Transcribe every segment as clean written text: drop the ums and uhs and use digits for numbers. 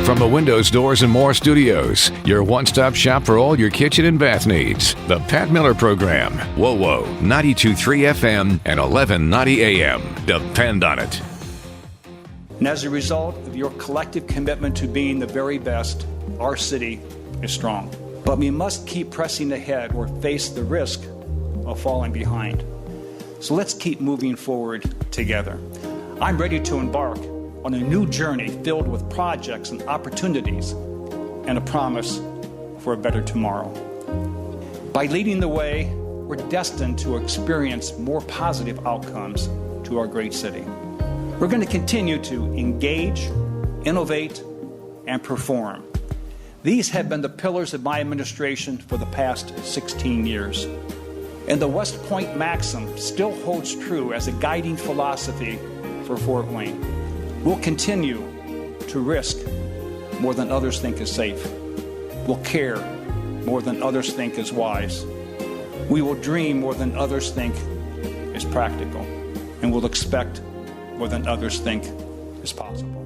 From the Windows, Doors, and More Studios, your one-stop shop for all your kitchen and bath needs. The Pat Miller Program. WOWO, 92.3 FM and 1190 AM. Depend on it. And as a result of your collective commitment to being the very best, our city is strong. But we must keep pressing ahead or face the risk of falling behind. So let's keep moving forward together. I'm ready to embark on a new journey filled with projects and opportunities and a promise for a better tomorrow. By leading the way, we're destined to experience more positive outcomes to our great city. We're going to continue to engage, innovate, and perform. These have been the pillars of my administration for the past 16 years. And the West Point maxim still holds true as a guiding philosophy for Fort Wayne. We'll continue to risk more than others think is safe. We'll care more than others think is wise. We will dream more than others think is practical. And we'll expect more than others think is possible.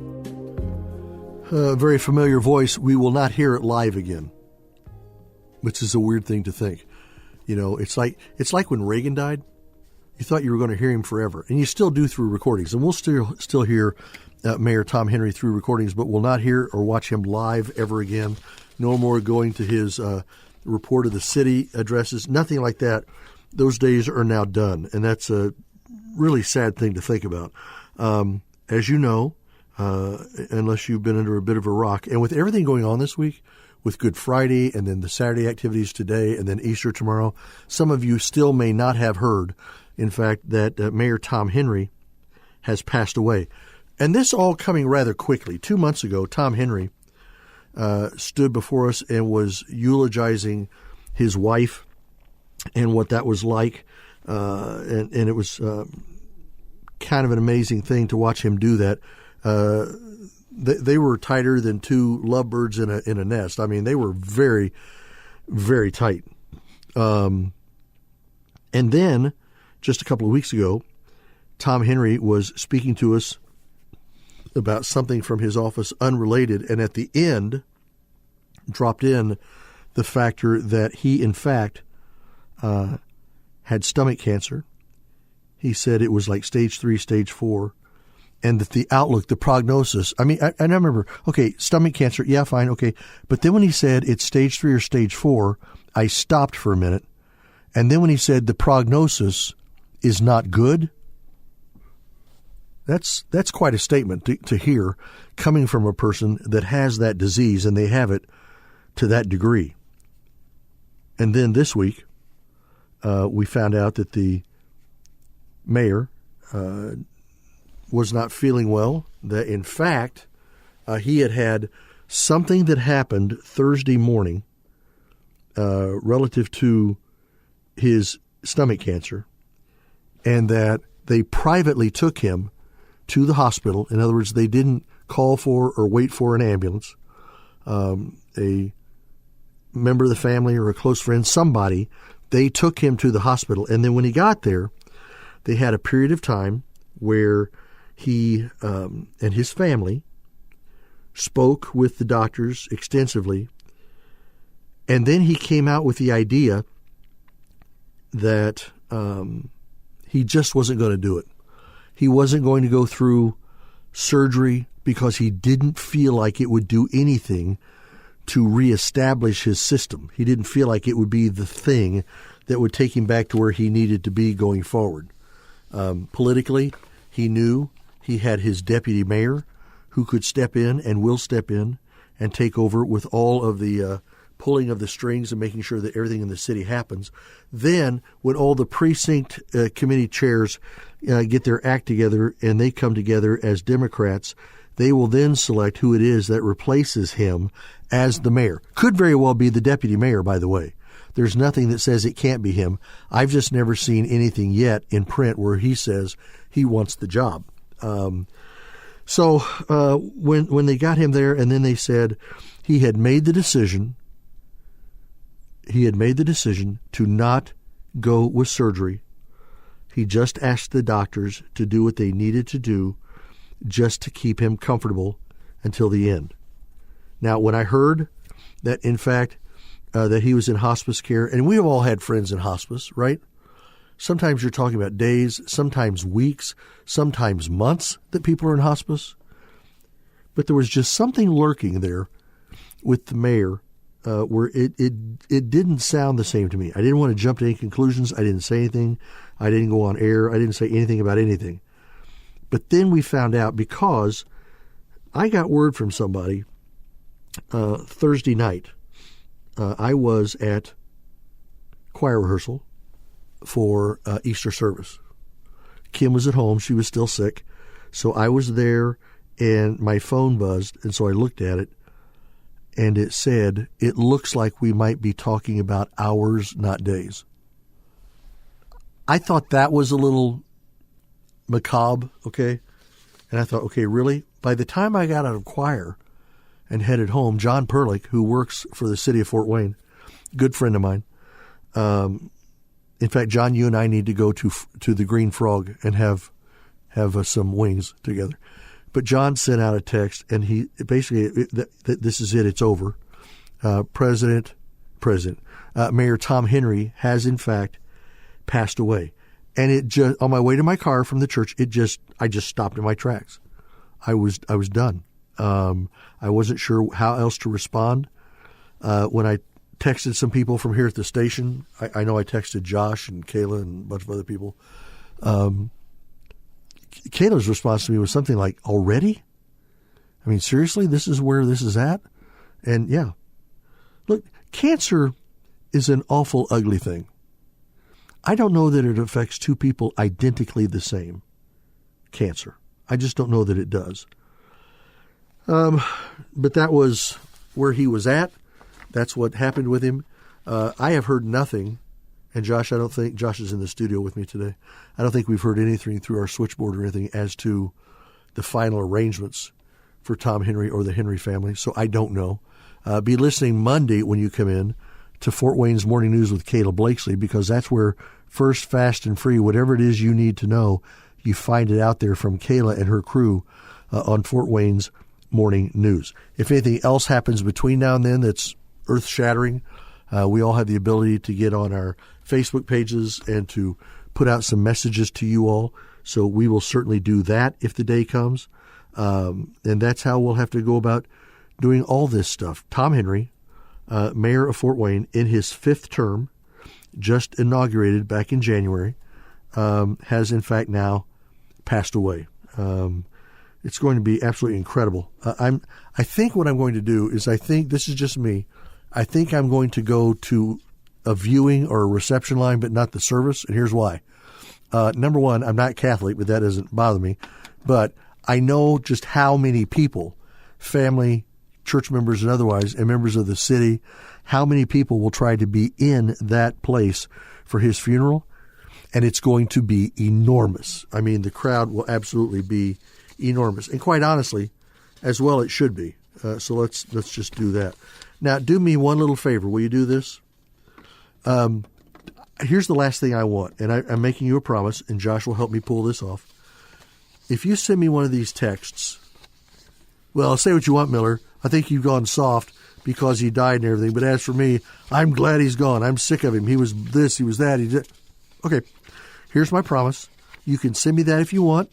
A very familiar voice. We will not hear it live again, which is a weird thing to think. You know, it's like when Reagan died. You thought you were going to hear him forever, and you still do through recordings. And we'll still hear Mayor Tom Henry through recordings, but we'll not hear or watch him live ever again. No more going to his report of the city addresses, nothing like that. Those days are now done, and that's a really sad thing to think about. As you know, unless you've been under a bit of a rock, and with everything going on this week, with Good Friday and then the Saturday activities today and then Easter tomorrow, some of you still may not have heard, in fact, that Mayor Tom Henry has passed away. And this all coming rather quickly. 2 months ago, Tom Henry stood before us and was eulogizing his wife and what that was like. And it was kind of an amazing thing to watch him do that. They were tighter than two lovebirds in a nest. I mean, they were very, very tight. And then, just a couple of weeks ago, Tom Henry was speaking to us about something from his office unrelated, and at the end dropped in the factor that he, in fact, had stomach cancer. He said it was like stage 3, stage 4, and that the outlook, the prognosis, I remember, okay, stomach cancer, yeah, fine, okay. But then when he said it's stage 3 or stage 4, I stopped for a minute. And then when he said the prognosis is not good, that's quite a statement to hear coming from a person that has that disease, and they have it to that degree. And then this week, we found out that the mayor was not feeling well, that in fact he had something that happened Thursday morning relative to his stomach cancer, and that they privately took him to the hospital. In other words, they didn't call for or wait for an ambulance. A member of the family or a close friend, somebody, they took him to the hospital. And then when he got there, they had a period of time where he and his family spoke with the doctors extensively. And then he came out with the idea that he just wasn't going to do it. He wasn't going to go through surgery because he didn't feel like it would do anything to reestablish his system. He didn't feel like it would be the thing that would take him back to where he needed to be going forward. Politically, he knew he had his deputy mayor who could step in and will step in and take over with all of the pulling of the strings and making sure that everything in the city happens. Then, when all the precinct committee chairs get their act together and they come together as Democrats, they will then select who it is that replaces him as the mayor. Could very well be the deputy mayor, by the way. There's nothing that says it can't be him. I've just never seen anything yet in print where he says he wants the job. So when they got him there, and then they said he had made the decision to not go with surgery. He just asked the doctors to do what they needed to do just to keep him comfortable until the end. Now, when I heard that, in fact, that he was in hospice care, and we have all had friends in hospice, right? Sometimes you're talking about days, sometimes weeks, sometimes months that people are in hospice. But there was just something lurking there with the mayor where it didn't sound the same to me. I didn't want to jump to any conclusions. I didn't say anything. I didn't go on air. I didn't say anything about anything. But then we found out, because I got word from somebody Thursday night. I was at choir rehearsal for Easter service. Kim was at home. She was still sick. So I was there, and my phone buzzed, and so I looked at it, and it said, "It looks like we might be talking about hours, not days." I thought that was a little macabre, okay? And I thought, okay, really? By the time I got out of choir and headed home, John Perlich, who works for the city of Fort Wayne, good friend of mine. In fact, John, you and I need to go to the Green Frog and have some wings together. But John sent out a text, and he basically, this is it, it's over. Mayor Tom Henry has in fact passed away. And it just, on my way to my car from the church, I just stopped in my tracks. I was done. I wasn't sure how else to respond. When I texted some people from here at the station, I know I texted Josh and Kayla and a bunch of other people. Kayla's response to me was something like, "Already? I mean, seriously, this is where this is at?" And yeah, look, cancer is an awful, ugly thing. I don't know that it affects two people identically the same. Cancer. I just don't know that it does. But that was where he was at. That's what happened with him. I have heard nothing. And Josh, I don't think Josh is in the studio with me today. I don't think we've heard anything through our switchboard or anything as to the final arrangements for Tom Henry or the Henry family. So I don't know. Be listening Monday when you come in to Fort Wayne's Morning News with Kayla Blakesley, because that's where first, fast, and free, whatever it is you need to know, you find it out there from Kayla and her crew on Fort Wayne's Morning News. If anything else happens between now and then that's earth-shattering, we all have the ability to get on our Facebook pages and to put out some messages to you all. So we will certainly do that if the day comes. And that's how we'll have to go about doing all this stuff. Tom Henry, mayor of Fort Wayne, in his fifth term, just inaugurated back in January, has in fact now passed away. It's going to be absolutely incredible. I think what I'm going to do is, I think this is just me, I think I'm going to go to a viewing or a reception line, but not the service. And here's why. Number one, I'm not Catholic, but that doesn't bother me. But I know just how many people, family, church members and otherwise, and members of the city, how many people will try to be in that place for his funeral. And it's going to be enormous. I mean, the crowd will absolutely be enormous. And quite honestly, as well it should be. So let's just do that. Now, do me one little favor. Will you do this? Here's the last thing I want, and I'm making you a promise, and Josh will help me pull this off. If you send me one of these texts, well, say what you want, Miller. I think you've gone soft because he died and everything. But as for me, I'm glad he's gone. I'm sick of him. He was this, he was that. He did. Okay, here's my promise. You can send me that if you want.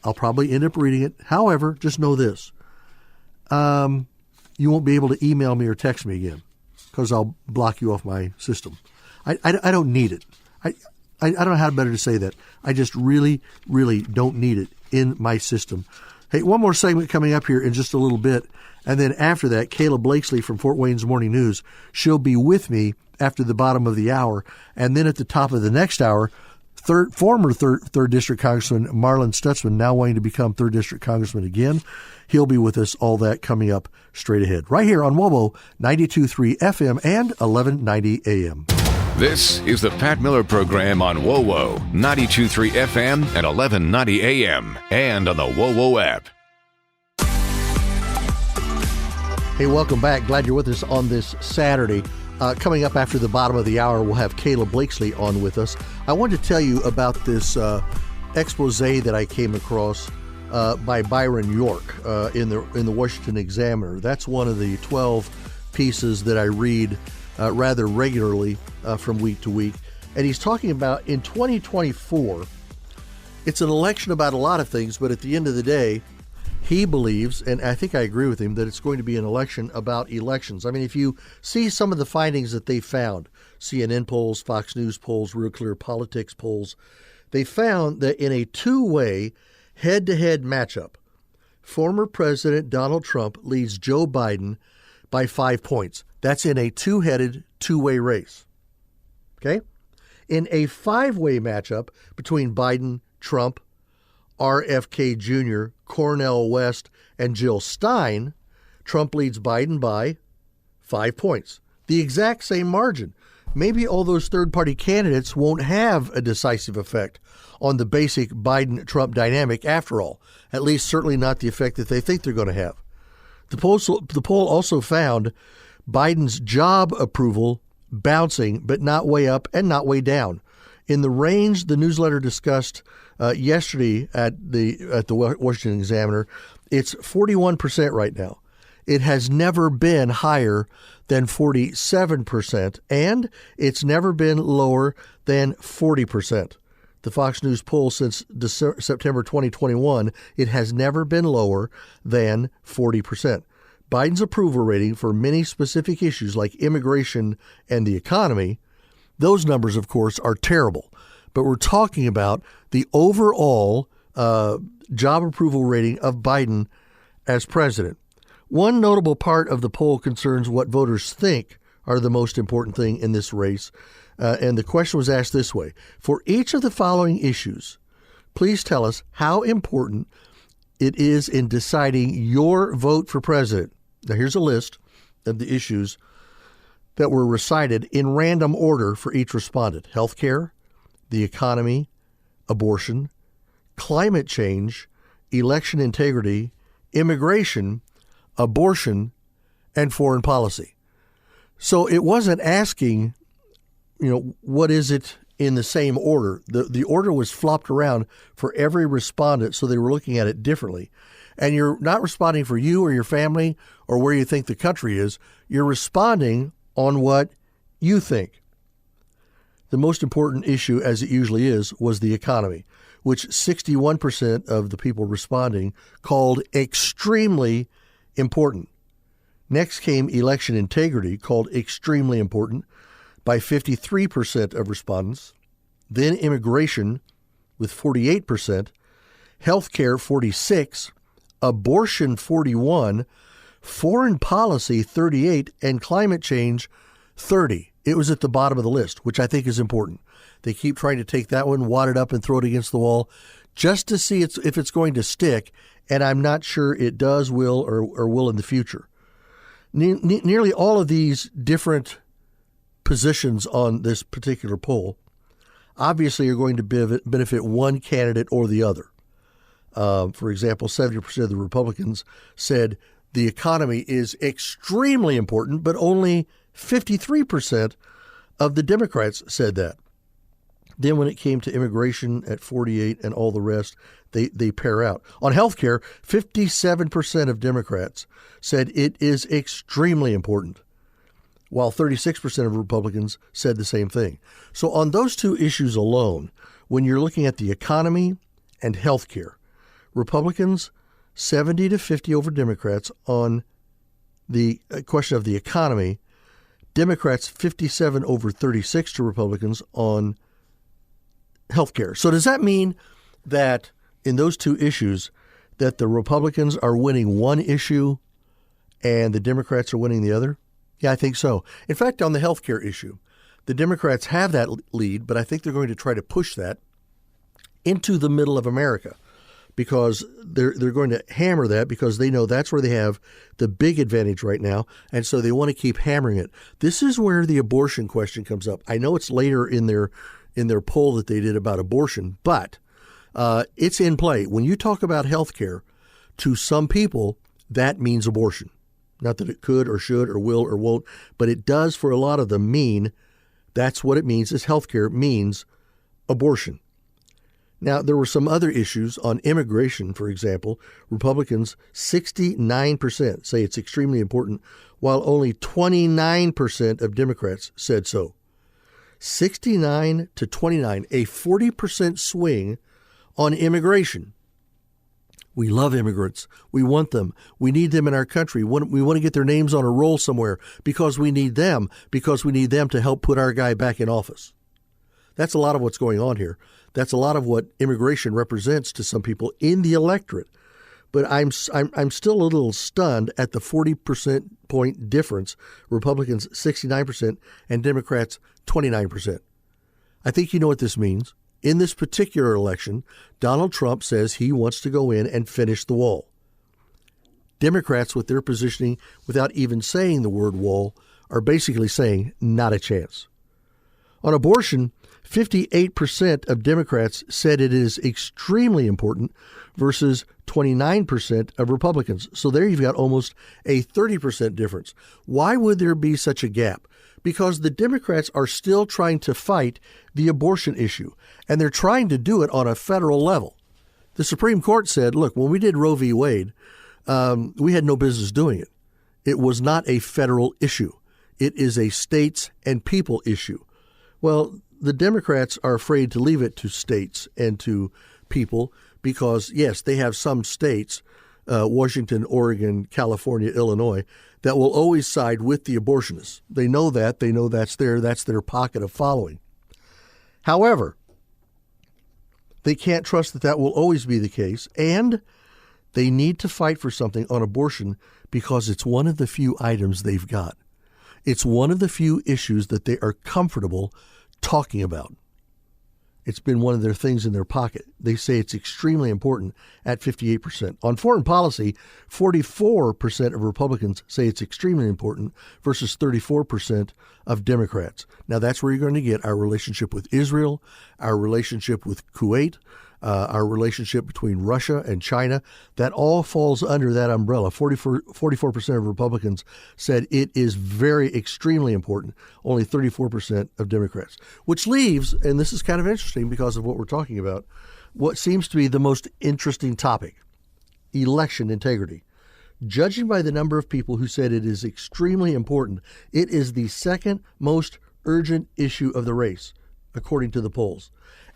I'll probably end up reading it. However, just know this. You won't be able to email me or text me again because I'll block you off my system. I don't need it. I don't know how better to say that. I just really, really don't need it in my system. Hey, one more segment coming up here in just a little bit. And then after that, Kayla Blakesley from Fort Wayne's Morning News. She'll be with me after the bottom of the hour. And then at the top of the next hour, former third District Congressman Marlon Stutzman, now wanting to become 3rd District Congressman again. He'll be with us. All that coming up straight ahead. Right here on WOWO 92.3 FM and 1190 AM. This is the Pat Miller Program on WOWO 92.3 FM and 1190 AM and on the WOWO app. Hey, welcome back. Glad you're with us on this Saturday. Coming up after the bottom of the hour, we'll have Kayla Blakesley on with us. I wanted to tell you about this expose that I came across by Byron York in the Washington Examiner. That's one of the 12 pieces that I read rather regularly from week to week. And he's talking about in 2024, it's an election about a lot of things, but at the end of the day, he believes, and I think I agree with him, that it's going to be an election about elections. I mean, if you see some of the findings that they found, CNN polls, Fox News polls, Real Clear Politics polls, they found that in a two-way head-to-head matchup, former President Donald Trump leads Joe Biden by 5 points. That's in a two-way race. Okay? In a five-way matchup between Biden, Trump, RFK Jr., Cornel West, and Jill Stein, Trump leads Biden by 5 points. The exact same margin. Maybe all those third-party candidates won't have a decisive effect on the basic Biden-Trump dynamic after all, at least certainly not the effect that they think they're going to have. The poll also found Biden's job approval bouncing, but not way up and not way down. In the range the newsletter discussed yesterday at the Washington Examiner, it's 41% right now. It has never been higher than 47%, and it's never been lower than 40%. The Fox News poll since September 2021, it has never been lower than 40%. Biden's approval rating for many specific issues like immigration and the economy, those numbers, of course, are terrible. But we're talking about the overall job approval rating of Biden as president. One notable part of the poll concerns what voters think are the most important thing in this race. And the question was asked this way. For each of the following issues, please tell us how important it is in deciding your vote for president. Now, here's a list of the issues that were recited in random order for each respondent. Healthcare, the economy, abortion, climate change, election integrity, immigration, abortion, and foreign policy. So it wasn't asking, what is it in the same order? The order was flopped around for every respondent, so they were looking at it differently. And you're not responding for you or your family or where you think the country is. You're responding on what you think. The most important issue, as it usually is, was the economy, which 61% of the people responding called extremely important. Next came election integrity, called extremely important by 53% of respondents. Then immigration with 48%, healthcare 46%, abortion 41%, foreign policy 38%, and climate change 30%. It was at the bottom of the list, which I think is important. They keep trying to take that one, wad it up, and throw it against the wall just to see if it's going to stick, and I'm not sure it does, will, or will in the future. Nearly all of these different positions on this particular poll obviously are going to benefit one candidate or the other. For example, 70% of the Republicans said the economy is extremely important, but only 53% of the Democrats said that. Then when it came to immigration at 48% and all the rest, they pair out. On health care, 57% of Democrats said it is extremely important, while 36% of Republicans said the same thing. So on those two issues alone, when you're looking at the economy and health care, Republicans 70-50 over Democrats on the question of the economy. Democrats 57-36 to Republicans on health care. So does that mean that in those two issues that the Republicans are winning one issue and the Democrats are winning the other? Yeah, I think so. In fact, on the health care issue, the Democrats have that lead, but I think they're going to try to push that into the middle of America, because they're going to hammer that because they know that's where they have the big advantage right now, and so they want to keep hammering it. This is where the abortion question comes up. I know it's later in their poll that they did about abortion, but it's in play. When you talk about health care, to some people, that means abortion. Not that it could or should or will or won't, but it does for a lot of them mean that's what it means is health care means abortion. Now, there were some other issues on immigration, for example. Republicans, 69% say it's extremely important, while only 29% of Democrats said so. 69 to 29, a 40% swing on immigration. We love immigrants. We want them. We need them in our country. We want to get their names on a roll somewhere because we need them to help put our guy back in office. That's a lot of what's going on here. That's a lot of what immigration represents to some people in the electorate. But I'm still a little stunned at the 40% point difference, Republicans 69% and Democrats 29%. I think you know what this means. In this particular election, Donald Trump says he wants to go in and finish the wall. Democrats, with their positioning, without even saying the word wall, are basically saying not a chance. On abortion, 58% of Democrats said it is extremely important versus 29% of Republicans. So there you've got almost a 30% difference. Why would there be such a gap? Because the Democrats are still trying to fight the abortion issue, and they're trying to do it on a federal level. The Supreme Court said, look, when we did Roe v. Wade, we had no business doing it. It was not a federal issue. It is a states and people issue. Well, the Democrats are afraid to leave it to states and to people because, yes, they have some states, Washington, Oregon, California, Illinois, that will always side with the abortionists. They know that. They know that's their pocket of following. However, they can't trust that will always be the case, and they need to fight for something on abortion because it's one of the few items they've got. It's one of the few issues that they are comfortable talking about. It's been one of their things in their pocket. They say it's extremely important at 58%. On foreign policy, 44% of Republicans say it's extremely important versus 34% of Democrats. Now, that's where you're going to get our relationship with Israel, our relationship with Kuwait, our relationship between Russia and China. That all falls under that umbrella. 44% of Republicans said it is very extremely important. Only 34% of Democrats. Which leaves, and this is kind of interesting because of what we're talking about, what seems to be the most interesting topic, election integrity. Judging by the number of people who said it is extremely important, it is the second most urgent issue of the race, according to the polls.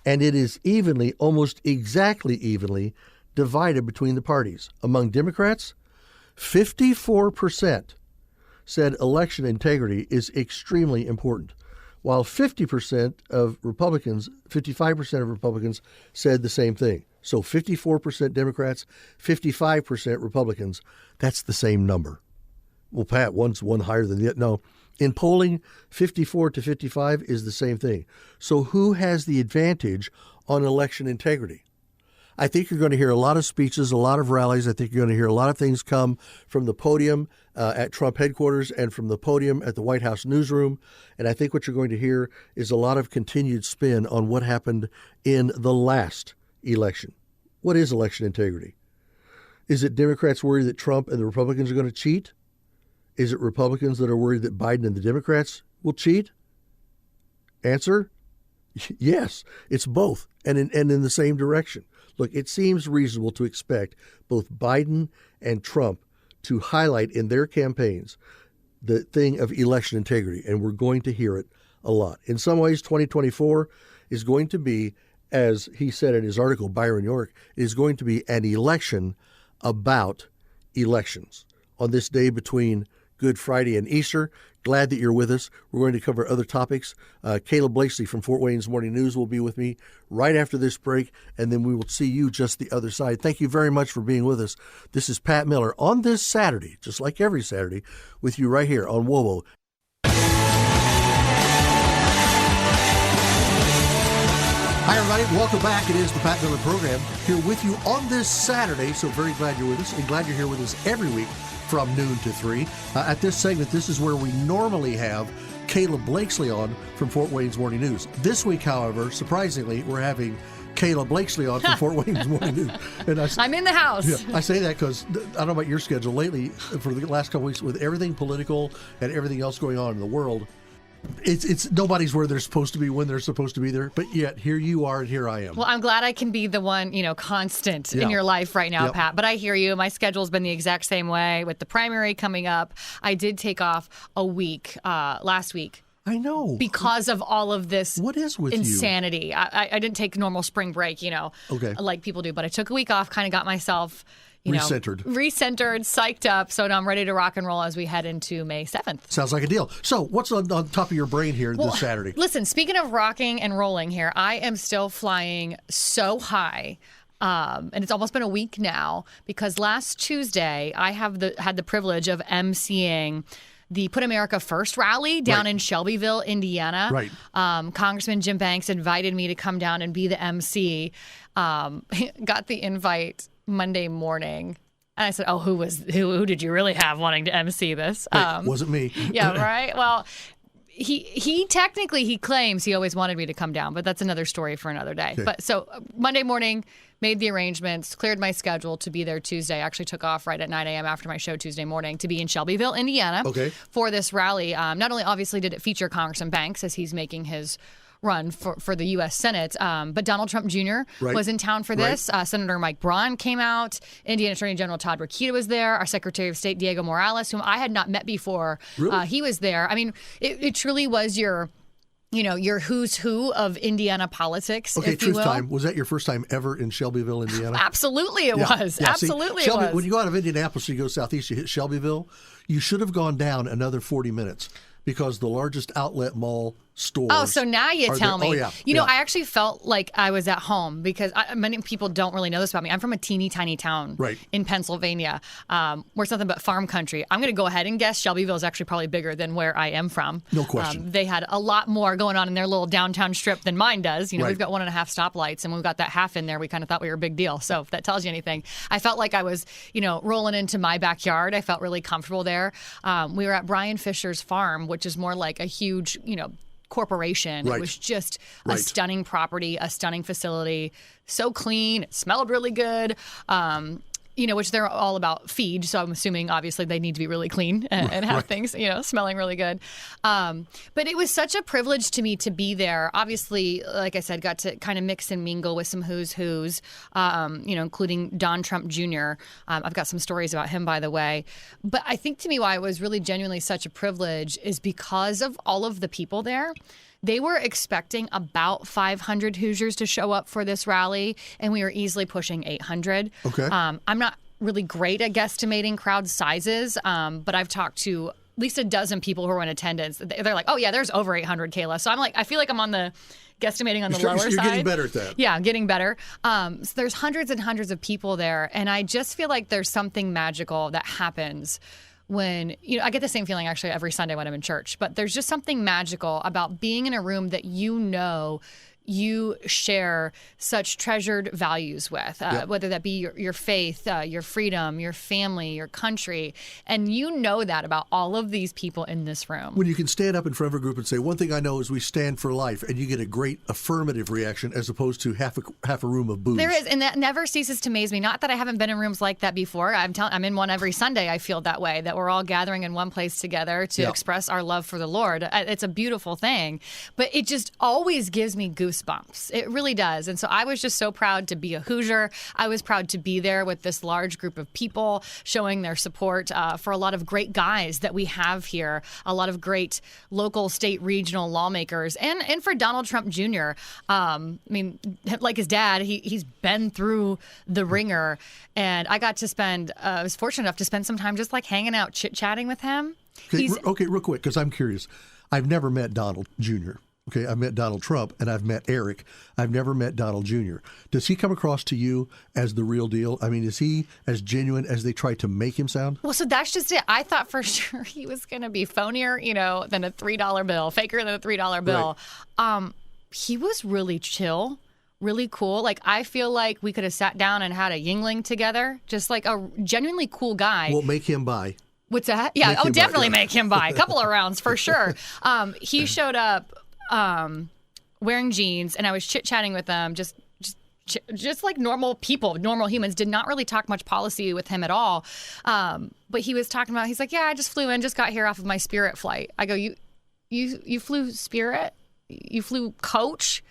And it is evenly, almost exactly evenly, divided between the parties. Among Democrats, 54% said election integrity is extremely important, while 50% of Republicans, 55% of Republicans said the same thing. So 54% Democrats, 55% Republicans. That's the same number. Well, Pat, one's one higher than the other. No. In polling, 54 to 55 is the same thing. So who has the advantage on election integrity? I think you're going to hear a lot of speeches, a lot of rallies. I think you're going to hear a lot of things come from the podium at Trump headquarters and from the podium at the White House newsroom. And I think what you're going to hear is a lot of continued spin on what happened in the last election. What is election integrity? Is it Democrats worried that Trump and the Republicans are going to cheat? Is it Republicans that are worried that Biden and the Democrats will cheat? Answer, yes, it's both, and in the same direction. Look, it seems reasonable to expect both Biden and Trump to highlight in their campaigns the thing of election integrity, and we're going to hear it a lot. In some ways, 2024 is going to be, as he said in his article, Byron York, is going to be an election about elections. On this day between Good Friday and Easter. Glad that you're with us. We're going to cover other topics. Caleb Blakeslee from Fort Wayne's Morning News will be with me right after this break, and then we will see you just the other side. Thank you very much for being with us. This is Pat Miller on this Saturday, just like every Saturday, with you right here on WOWO. Hi, everybody. Welcome back. It is the Pat Miller Program here with you on this Saturday. So very glad you're with us and glad you're here with us every week from noon to 3. At this segment, this is where we normally have Caleb Blakeslee on from Fort Wayne's Morning News. This week, however, surprisingly, we're having Caleb Blakeslee on from Fort Wayne's Morning News. And I'm in the house. Yeah, I say that because I don't know about your schedule lately. For the last couple weeks, with everything political and everything else going on in the world, It's nobody's where they're supposed to be when they're supposed to be there, but yet here you are and here I am. Well, I'm glad I can be the one, constant in your life right now, Pat. But I hear you. My schedule's been the exact same way with the primary coming up. I did take off a week last week. I know. Because of all of this what is with insanity. You? I didn't take normal spring break, like people do, but I took a week off, kind of got myself recentered, psyched up. So now I'm ready to rock and roll as we head into May 7th. Sounds like a deal. So what's on top of your brain here this Saturday? Listen, speaking of rocking and rolling here, I am still flying so high. And it's almost been a week now because last Tuesday I had the privilege of emceeing the Put America First rally down in Shelbyville, Indiana. Right. Congressman Jim Banks invited me to come down and be the MC. Got the invite Monday morning. And I said, oh, who did you really have wanting to MC this? Wasn't me. Yeah, right? Well, he technically claims he always wanted me to come down, but that's another story for another day. Okay. But so Monday morning, made the arrangements, cleared my schedule to be there Tuesday. I actually took off right at 9 a.m. after my show Tuesday morning to be in Shelbyville, Indiana for this rally. Not only obviously did it feature Congressman Banks as he's making his run for the U.S. Senate, but Donald Trump Jr. was in town for this. Senator Mike Braun came out. Indiana Attorney General Todd Rokita was there. Our Secretary of State Diego Morales, whom I had not met before, he was there. I mean, it truly was your who's who of Indiana politics. Okay, if you will. truth time. Was that your first time ever in Shelbyville, Indiana? Absolutely it was. Yeah, absolutely see, it was. When you go out of Indianapolis and you go southeast, you hit Shelbyville, you should have gone down another 40 minutes because the largest outlet mall stores. Oh, so now you tell me. Oh, yeah. I actually felt like I was at home because many people don't really know this about me. I'm from a teeny tiny town in Pennsylvania where it's nothing but farm country. I'm going to go ahead and guess Shelbyville is actually probably bigger than where I am from. No question. They had a lot more going on in their little downtown strip than mine does. We've got 1.5 stoplights and we've got that half in there. We kind of thought we were a big deal. So if that tells you anything, I felt like I was, rolling into my backyard. I felt really comfortable there. We were at Brian Fisher's farm, which is more like a huge, corporation. It was just a stunning property, a stunning facility, so clean. It smelled really good. Which they're all about feed. So I'm assuming obviously they need to be really clean and have things, smelling really good. But it was such a privilege to me to be there. Obviously, like I said, got to kind of mix and mingle with some who's, including Don Trump Jr. I've got some stories about him, by the way. But I think to me why it was really genuinely such a privilege is because of all of the people there. They were expecting about 500 Hoosiers to show up for this rally, and we were easily pushing 800. Okay. I'm not really great at guesstimating crowd sizes, but I've talked to at least a dozen people who are in attendance. They're like, oh, yeah, there's over 800, Kayla. So I feel like I'm on the guesstimating on the lower side. You're getting better at that. Yeah, I'm getting better. So there's hundreds and hundreds of people there, and I just feel like there's something magical that happens when, I get the same feeling actually every Sunday when I'm in church, but there's just something magical about being in a room that you share such treasured values with, whether that be your faith, your freedom, your family, your country. And that about all of these people in this room. When you can stand up in front of a group and say, one thing I know is we stand for life, and you get a great affirmative reaction as opposed to half a room of boos. There is, and that never ceases to amaze me. Not that I haven't been in rooms like that before. I'm in one every Sunday. I feel that way, that we're all gathering in one place together to express our love for the Lord. It's a beautiful thing, but it just always gives me goosebumps. It really does. And so I was just so proud to be a Hoosier. I was proud to be there with this large group of people showing their support for a lot of great guys that we have here, a lot of great local, state, regional lawmakers, and for Donald Trump Jr. Like his dad, he's been through the ringer, and I got to I was fortunate enough to spend some time just like hanging out, chit-chatting with him. Okay, real quick, because I'm curious. I've never met Donald Jr., okay, I've met Donald Trump and I've met Eric. I've never met Donald Jr. Does he come across to you as the real deal? I mean, is he as genuine as they try to make him sound? Well, so that's just it. I thought for sure he was going to be phonier, than a $3 bill, faker than a $3 bill. Right. He was really chill, really cool. Like, I feel like we could have sat down and had a Yingling together, just like a genuinely cool guy. Well, make him buy. What's that? Yeah, definitely make him buy. A couple of rounds for sure. He showed up wearing jeans, and I was chit-chatting with them, just like normal people, normal humans. Did not really talk much policy with him at all. But he was talking about, he's like, yeah, I just flew in, just got here off of my Spirit flight. I go, you flew Spirit? You flew Coach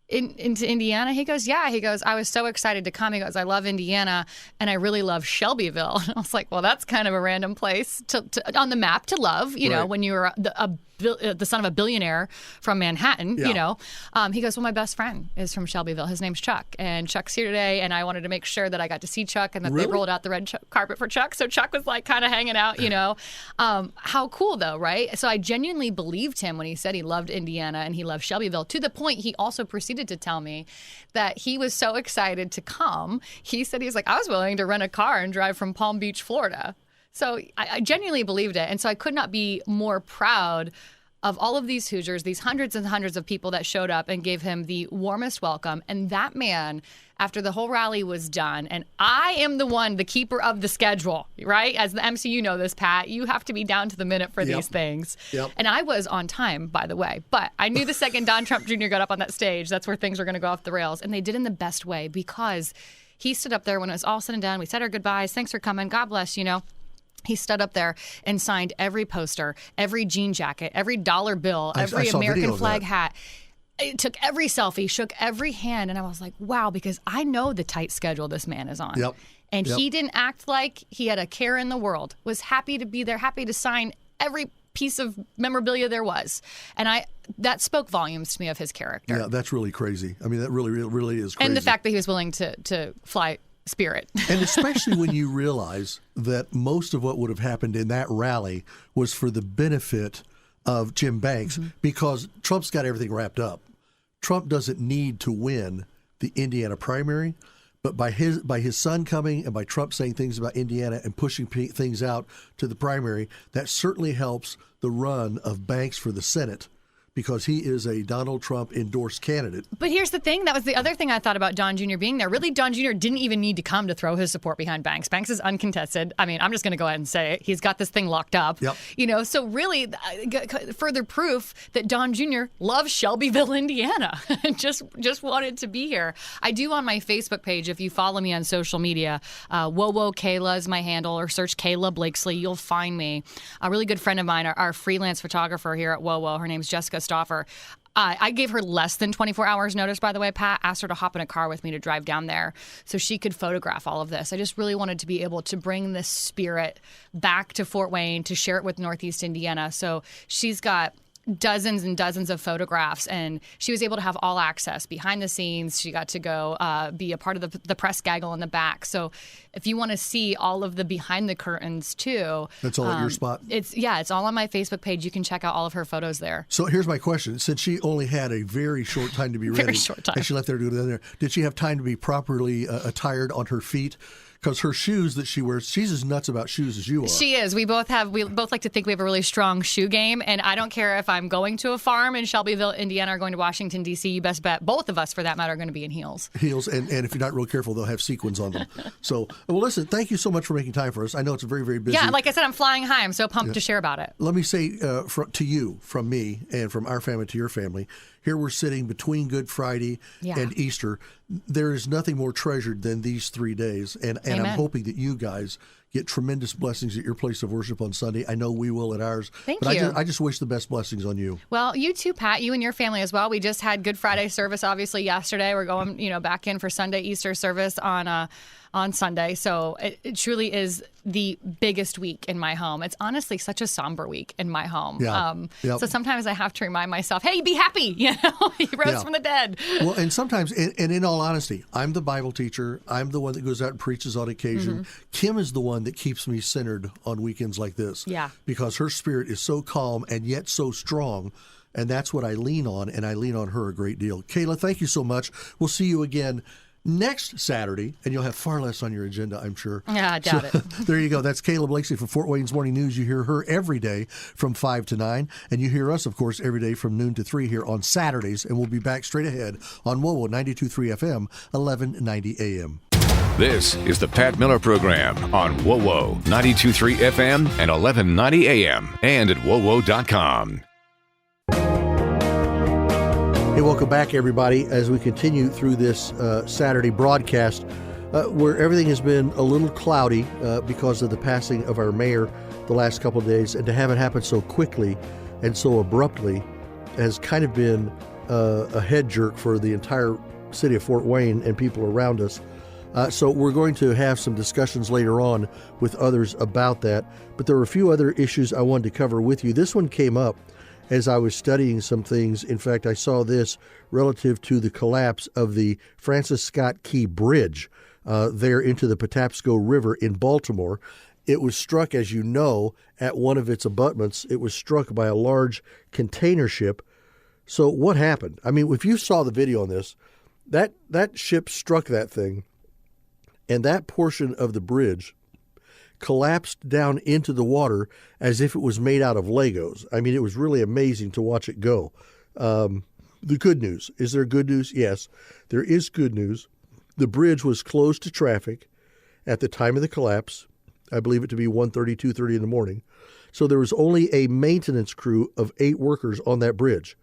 into Indiana? He goes, yeah. He goes, I was so excited to come. He goes, I love Indiana, and I really love Shelbyville. And I was like, well, that's kind of a random place to on the map to love, you know, when you're the son of a billionaire from Manhattan, you know. He goes, well, my best friend is from Shelbyville. His name's Chuck, and Chuck's here today, and I wanted to make sure that I got to see Chuck and that they rolled out the red carpet for Chuck. So Chuck was like kind of hanging out, you know. How cool, though, right? So I genuinely believed him when he said he loved Indiana and he loved Shelbyville, to the point he also proceeded to tell me that he was so excited to come. He said he was like, I was willing to rent a car and drive from Palm Beach, Florida. So I genuinely believed it. And so I could not be more proud of all of these Hoosiers, these hundreds and hundreds of people that showed up and gave him the warmest welcome. And that man, after the whole rally was done, and I am the keeper of the schedule, right? As the MC, you know this, Pat. You have to be down to the minute for these things. And I was on time, by the way. But I knew the second Don Trump Jr. got up on that stage, that's where things were going to go off the rails. And they did in the best way, because he stood up there when it was all said and done. We said our goodbyes. Thanks for coming. God bless, you know. He stood up there and signed every poster, every jean jacket, every dollar bill, every American flag hat. It took every selfie, shook every hand. And I was like, wow, because I know the tight schedule this man is on. And he didn't act like he had a care in the world, was happy to be there, happy to sign every piece of memorabilia there was. And that spoke volumes to me of his character. Yeah, that's really crazy. I mean, that really is crazy. And the fact that he was willing to fly Spirit. And especially when you realize that most of what would have happened in that rally was for the benefit of Jim Banks, because Trump's got everything wrapped up. Trump doesn't need to win the Indiana primary, but by his son coming and by Trump saying things about Indiana and pushing things out to the primary, that certainly helps the run of Banks for the Senate, because he is a Donald Trump endorsed candidate. But here's the thing. That was the other thing I thought about Don Jr. being there. Really, Don Jr. didn't even need to come to throw his support behind Banks. Banks is uncontested. I mean, I'm just going to go ahead and say it. He's got this thing locked up. You know, so really, further proof that Don Jr. loves Shelbyville, Indiana, and just wanted to be here. I do on my Facebook page, if you follow me on social media, Whoa Kayla is my handle, or search Kayla Blakesley. You'll find me. A really good friend of mine, our freelance photographer here at Whoa, her name's Jessica Stauffer. I gave her less than 24 hours notice, by the way, Pat. Asked her to hop in a car with me to drive down there so she could photograph all of this. I just really wanted to be able to bring this spirit back to Fort Wayne, to share it with Northeast Indiana. So she's got dozens and dozens of photographs, and she was able to have all access behind the scenes. She got to go be a part of the press gaggle in the back. So if you want to see all of the behind the curtains too, that's all at your spot. It's all on my Facebook page. You can check out all of her photos there. So here's my question: since she only had a very short time to be ready, and she left there to go there, did she have time to be properly attired on her feet? Because her shoes that she wears, she's as nuts about shoes as you are. She is. We both like to think we have a really strong shoe game. And I don't care if I'm going to a farm in Shelbyville, Indiana, or going to Washington, D.C. You best bet both of us, for that matter, are going to be in heels. Heels, and if you're not real careful, they'll have sequins on them. So, well, listen, thank you so much for making time for us. I know it's very, very busy. Yeah, like I said, I'm flying high. I'm so pumped to share about it. Let me say to you, from me, and from our family to your family, here we're sitting between Good Friday and Easter. There is nothing more treasured than these 3 days. And I'm hoping that you guys get tremendous blessings at your place of worship on Sunday. I know we will at ours. Thank you. I just wish the best blessings on you. Well, you too, Pat, you and your family as well. We just had Good Friday service, obviously, yesterday. We're going, back in for Sunday Easter service on Sunday. So it truly is the biggest week in my home. It's honestly such a somber week in my home. So sometimes I have to remind myself, hey, be happy. He rose from the dead. Well, and sometimes, and in all honesty, I'm the Bible teacher. I'm the one that goes out and preaches on occasion. Kim is the one that keeps me centered on weekends like this. Because her spirit is so calm and yet so strong. And that's what I lean on, and I lean on her a great deal. Kayla, thank you so much. We'll see you again next Saturday, and you'll have far less on your agenda, I'm sure. Yeah, I doubt it. There you go. That's Kayla Blakesley from Fort Wayne's Morning News. You hear her every day from 5 to 9, and you hear us, of course, every day from noon to 3 here on Saturdays, and we'll be back straight ahead on WOWO 92.3 FM, 1190 AM. This is the Pat Miller Program on WOWO 92.3 FM and 1190 AM, and at WOWO.com. Hey, welcome back, everybody, as we continue through this Saturday broadcast, where everything has been a little cloudy because of the passing of our mayor the last couple of days, and to have it happen so quickly and so abruptly has kind of been a head jerk for the entire city of Fort Wayne and people around us. So we're going to have some discussions later on with others about that. But there were a few other issues I wanted to cover with you. This one came up as I was studying some things. In fact, I saw this relative to the collapse of the Francis Scott Key Bridge there into the Patapsco River in Baltimore. It was struck, as you know, at one of its abutments. It was struck by a large container ship. So what happened? I mean, if you saw the video on this, that ship struck that thing, and that portion of the bridge collapsed down into the water as if it was made out of Legos. I mean, it was really amazing to watch it go. The good news, is there good news? Yes, there is good news. The bridge was closed to traffic at the time of the collapse. I believe it to be 1:30, 2:30 in the morning. So there was only a maintenance crew of 8 workers on that bridge.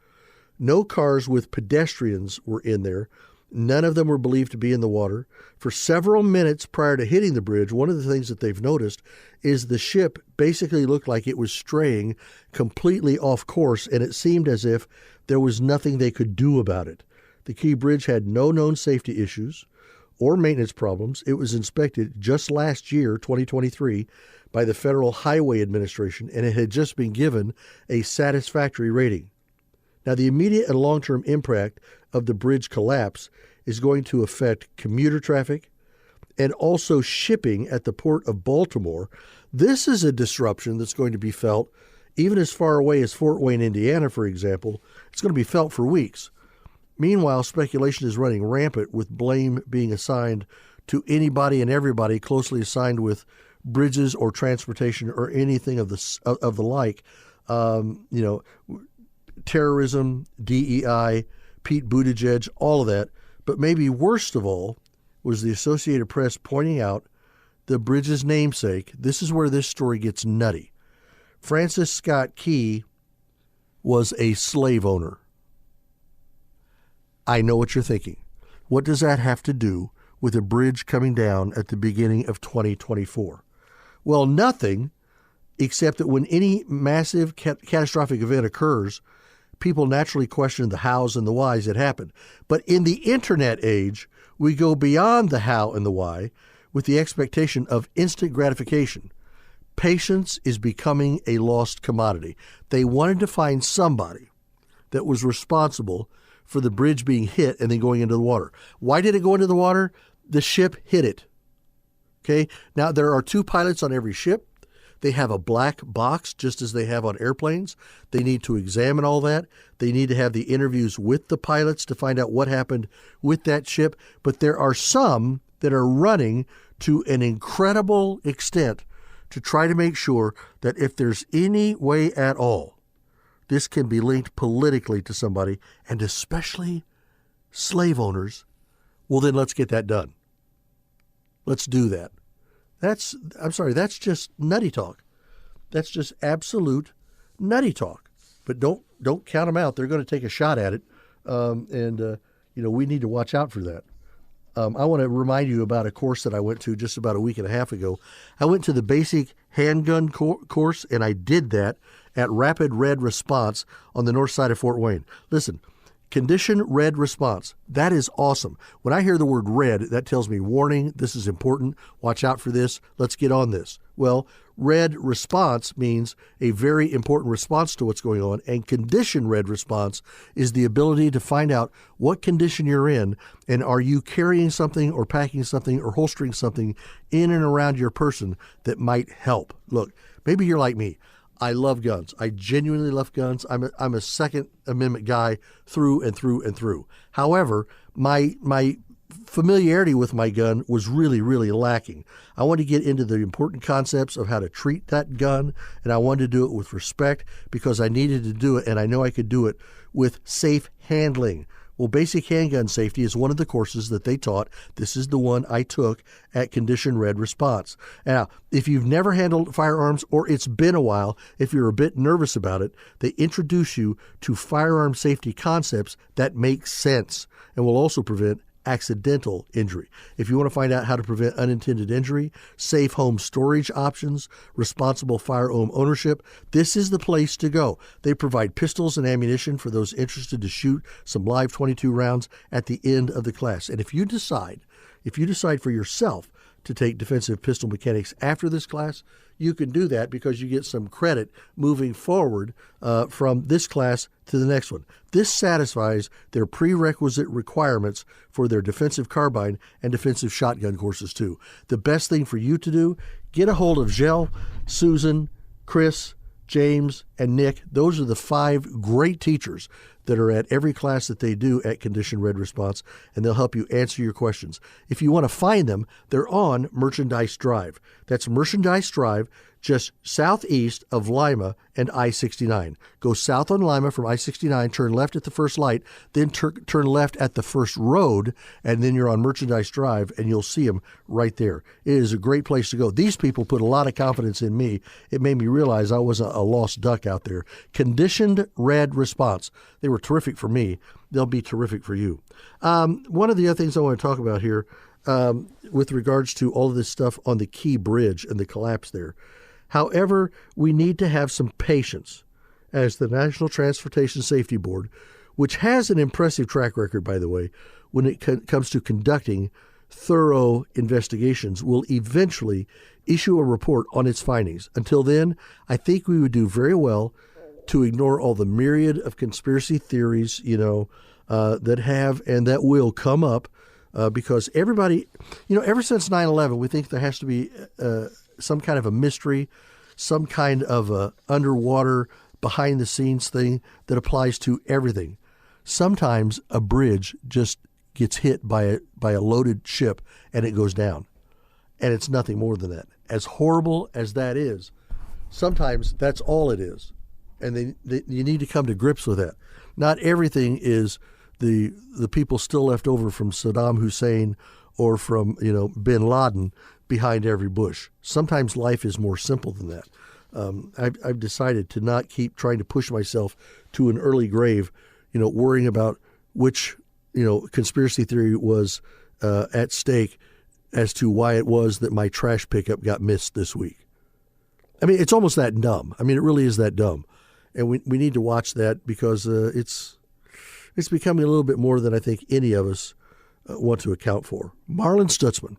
No cars with pedestrians were in there. None of them were believed to be in the water. For several minutes prior to hitting the bridge, one of the things that they've noticed is the ship basically looked like it was straying completely off course, and it seemed as if there was nothing they could do about it. The Key Bridge had no known safety issues or maintenance problems. It was inspected just last year, 2023, by the Federal Highway Administration, and it had just been given a satisfactory rating. Now, the immediate and long-term impact of the bridge collapse is going to affect commuter traffic and also shipping at the port of Baltimore. This is a disruption that's going to be felt even as far away as Fort Wayne, Indiana, for example. It's going to be felt for weeks. Meanwhile, speculation is running rampant with blame being assigned to anybody and everybody closely assigned with bridges or transportation or anything of the like. Terrorism, DEI, Pete Buttigieg, all of that. But maybe worst of all was the Associated Press pointing out the bridge's namesake. This is where this story gets nutty. Francis Scott Key was a slave owner. I know what you're thinking. What does that have to do with a bridge coming down at the beginning of 2024? Well, nothing, except that when any massive catastrophic event occurs, people naturally question the hows and the whys that happened. But in the internet age, we go beyond the how and the why with the expectation of instant gratification. Patience is becoming a lost commodity. They wanted to find somebody that was responsible for the bridge being hit and then going into the water. Why did it go into the water? The ship hit it. Okay. Now, there are 2 pilots on every ship. They have a black box, just as they have on airplanes. They need to examine all that. They need to have the interviews with the pilots to find out what happened with that ship. But there are some that are running to an incredible extent to try to make sure that if there's any way at all, this can be linked politically to somebody, and especially slave owners, well, then let's get that done. Let's do that. That's just nutty talk. That's just absolute nutty talk. But don't count them out. They're going to take a shot at it, we need to watch out for that. I want to remind you about a course that I went to just about a week and a half ago. I went to the basic handgun course, and I did that at Rapid Red Response on the north side of Fort Wayne. Listen, Condition Red Response. That is awesome. When I hear the word red, that tells me warning, this is important, watch out for this, let's get on this. Well, Red Response means a very important response to what's going on, and Condition Red Response is the ability to find out what condition you're in, and are you carrying something or packing something or holstering something in and around your person that might help. Look, maybe you're like me. I love guns. I genuinely love guns. I'm a Second Amendment guy through and through and through. However, my familiarity with my gun was really, really lacking. I wanted to get into the important concepts of how to treat that gun, and I wanted to do it with respect because I needed to do it, and I know I could do it with safe handling. Well, basic handgun safety is one of the courses that they taught. This is the one I took at Condition Red Response. Now, if you've never handled firearms or it's been a while, if you're a bit nervous about it, they introduce you to firearm safety concepts that make sense and will also prevent accidental injury. If you want to find out how to prevent unintended injury, safe home storage options, responsible firearm ownership, this is the place to go. They provide pistols and ammunition for those interested to shoot some live .22 rounds at the end of the class. And if you decide for yourself to take defensive pistol mechanics after this class, you can do that because you get some credit moving forward from this class to the next one. This satisfies their prerequisite requirements for their defensive carbine and defensive shotgun courses too. The best thing for you to do, get a hold of Jill, Susan, Chris, James, and Nick. Those are the 5 great teachers that are at every class that they do at Condition Red Response, and they'll help you answer your questions. If you want to find them, they're on Merchandise Drive. That's Merchandise Drive, just southeast of Lima and I-69. Go south on Lima from I-69, turn left at the first light, then turn left at the first road, and then you're on Merchandise Drive, and you'll see them right there. It is a great place to go. These people put a lot of confidence in me. It made me realize I was a lost duck out there. Conditioned Red Response. They were terrific for me. They'll be terrific for you. One of the other things I want to talk about here with regards to all of this stuff on the Key Bridge and the collapse there. However, we need to have some patience as the National Transportation Safety Board, which has an impressive track record, by the way, when it comes to conducting thorough investigations, will eventually issue a report on its findings. Until then, I think we would do very well to ignore all the myriad of conspiracy theories, that have and that will come up because everybody, ever since 9/11, we think there has to be some kind of a mystery, some kind of a underwater, behind-the-scenes thing that applies to everything. Sometimes a bridge just gets hit by a loaded ship and it goes down, and it's nothing more than that. As horrible as that is, sometimes that's all it is, and you need to come to grips with that. Not everything is the people still left over from Saddam Hussein or from bin Laden behind every bush. Sometimes life is more simple than that. I've decided to not keep trying to push myself to an early grave, worrying about which conspiracy theory was at stake as to why it was that my trash pickup got missed this week. I mean, it's almost that dumb. I mean, it really is that dumb, and we need to watch that because it's becoming a little bit more than I think any of us want to account for. Marlin Stutzman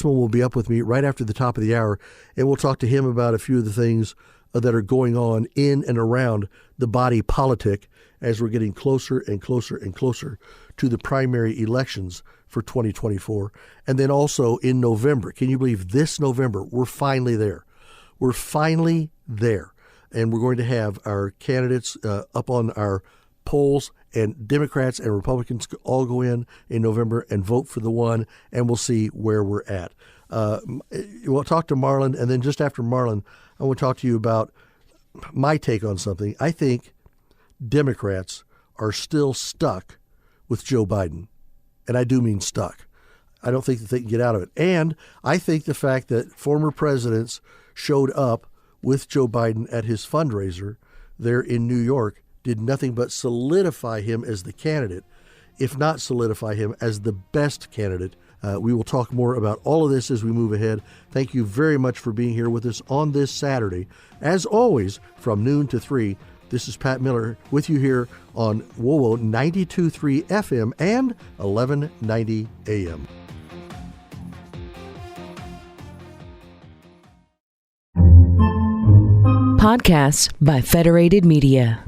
will be up with me right after the top of the hour, and we'll talk to him about a few of the things that are going on in and around the body politic as we're getting closer and closer and closer to the primary elections for 2024. And then also in November, can you believe this November, we're finally there. We're finally there. And we're going to have our candidates up on our polls, and Democrats and Republicans all go in November and vote for the one, and we'll see where we're at. We'll talk to Marlon, and then just after Marlon, I want to talk to you about my take on something. I think Democrats are still stuck with Joe Biden, and I do mean stuck. I don't think that they can get out of it. And I think the fact that former presidents showed up with Joe Biden at his fundraiser there in New York did nothing but solidify him as the candidate, if not solidify him as the best candidate. We will talk more about all of this as we move ahead. Thank you very much for being here with us on this Saturday. As always, from noon to 3, this is Pat Miller with you here on WOWO 92.3 FM and 1190 AM. Podcasts by Federated Media.